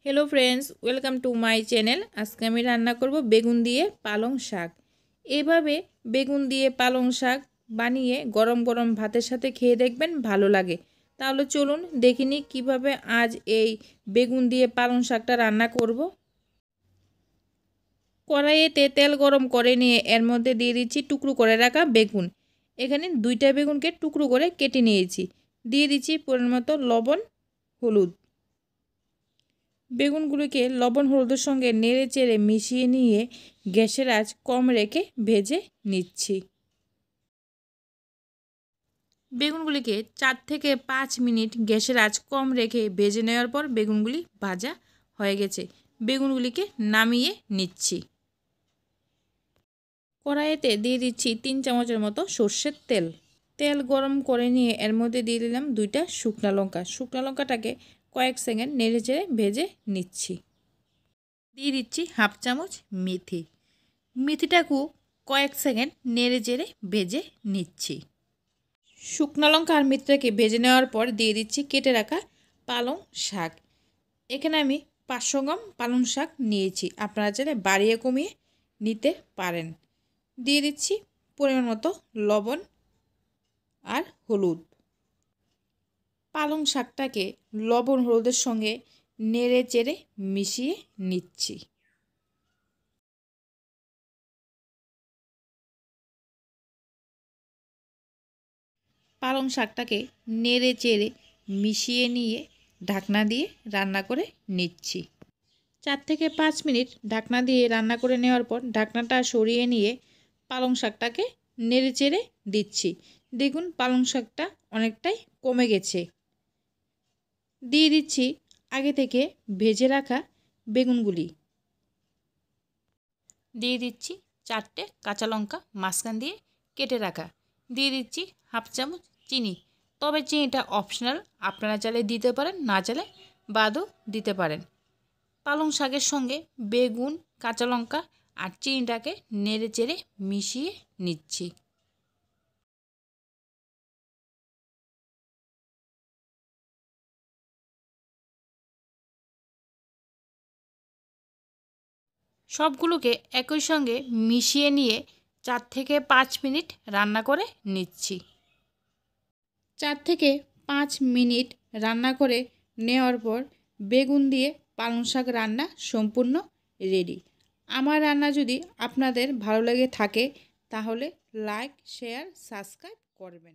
Hello friends welcome to my channel. आज के आमी रान्ना करब बेगुन दिए पालंग शाक। एभावे बेगुन दिए पालंग शाक बानिए गरम गरम भातेर साथे खेये देखबेन भालो लागे। ताहले चलुन देखि नि किभाबे आज एई बेगुन दिए पालंग शाकटा रान्ना करब। कड़ाइते तेल गरम करे निये एर मध्य दिए दिচ্ছি टुकरो करे राखा बेगुन। एखाने दुइटा बेगुनके टुकरो करे केटे निয়েছি। दिए दिচ্ছি परिमाण मतो लवण हलुद। বেগুনগুলোকে লবণ হলুদের সঙ্গে নেড়ে চেড়ে মিশিয়ে নিয়ে গ্যাসের আঁচ কম রেখে ভেজে নিচ্ছি। বেগুনগুলিকে 4 থেকে 5 মিনিট গ্যাসের আঁচ কম রেখে ভেজে নেওয়ার পর বেগুনগুলি ভাজা হয়ে গেছে। বেগুনগুলিকে নামিয়ে নিচ্ছি। কড়াইতে দিয়ে দিচ্ছি 3 চামচের মতো সরষের তেল। তেল গরম করে নিয়ে এর মধ্যে দিয়ে দিলাম 2টা শুকনা লঙ্কা। শুকনা লঙ্কাটাকে কয়েক সেকেন্ড নেড়ে চেড়ে ভেজে নিচ্ছি। দিয়ে দিচ্ছি হাফ চামচ মেথি। মেথিটাকেও কয়েক সেকেন্ড নেড়ে চেড়ে ভেজে নিচ্ছি। শুকনা লঙ্কা আর মেথিটাকে ভেজে নেওয়ার পর দিয়ে দিচ্ছি কেটে রাখা পালং শাক। এখানে আমি 500 গ্রাম পালং শাক নিয়েছি, আপনারা চাইলে বাড়িয়ে কমিয়ে নিতে পারেন। দিয়ে দিচ্ছি পরিমাণ মতো লবণ আর হলুদ। পালং শাকটাকে লবণ হলুদের সঙ্গে নেড়ে চেড়ে মিশিয়ে নিচ্ছি। পালং শাকটাকে নেড়ে চেড়ে মিশিয়ে নিয়ে ঢাকনা দিয়ে রান্না করে নিচ্ছি। 4 থেকে 5 মিনিট ঢাকনা দিয়ে রান্না করে নেওয়ার পর ঢাকনাটা সরিয়ে নিয়ে পালং শাকটাকে নেড়ে চেড়ে দিচ্ছি। দেখুন পালং শাকটা অনেকটাই কমে গেছে। দিয়ে দিচ্ছি আগে থেকে ভেজে রাখা বেগুনগুলি। দিয়ে দিচ্ছি 4টে কাঁচা লঙ্কা মাঝখান দিয়ে কেটে রাখা। দিয়ে দিচ্ছি হাফ চামচ চিনি, তবে চিনিটা অপশনাল, আপনারা চাইলে দিতে পারেন, না চাইলে বাদও দিতে পারেন। পালং শাকের সঙ্গে বেগুন, কাঁচা লঙ্কা আর চিনিটাকে নেড়ে চেড়ে মিশিয়ে নিচ্ছি। সবগুলোকে একই সঙ্গে মিশিয়ে নিয়ে 4 থেকে 5 মিনিট রান্না করে নিচ্ছি। 4 থেকে 5 মিনিট রান্না করে নেওয়ার পর বেগুন দিয়ে পালং শাক রান্না সম্পূর্ণ রেডি। আমার রান্না যদি আপনাদের ভালো লেগে থাকে তাহলে লাইক, শেয়ার, সাবস্ক্রাইব করবেন।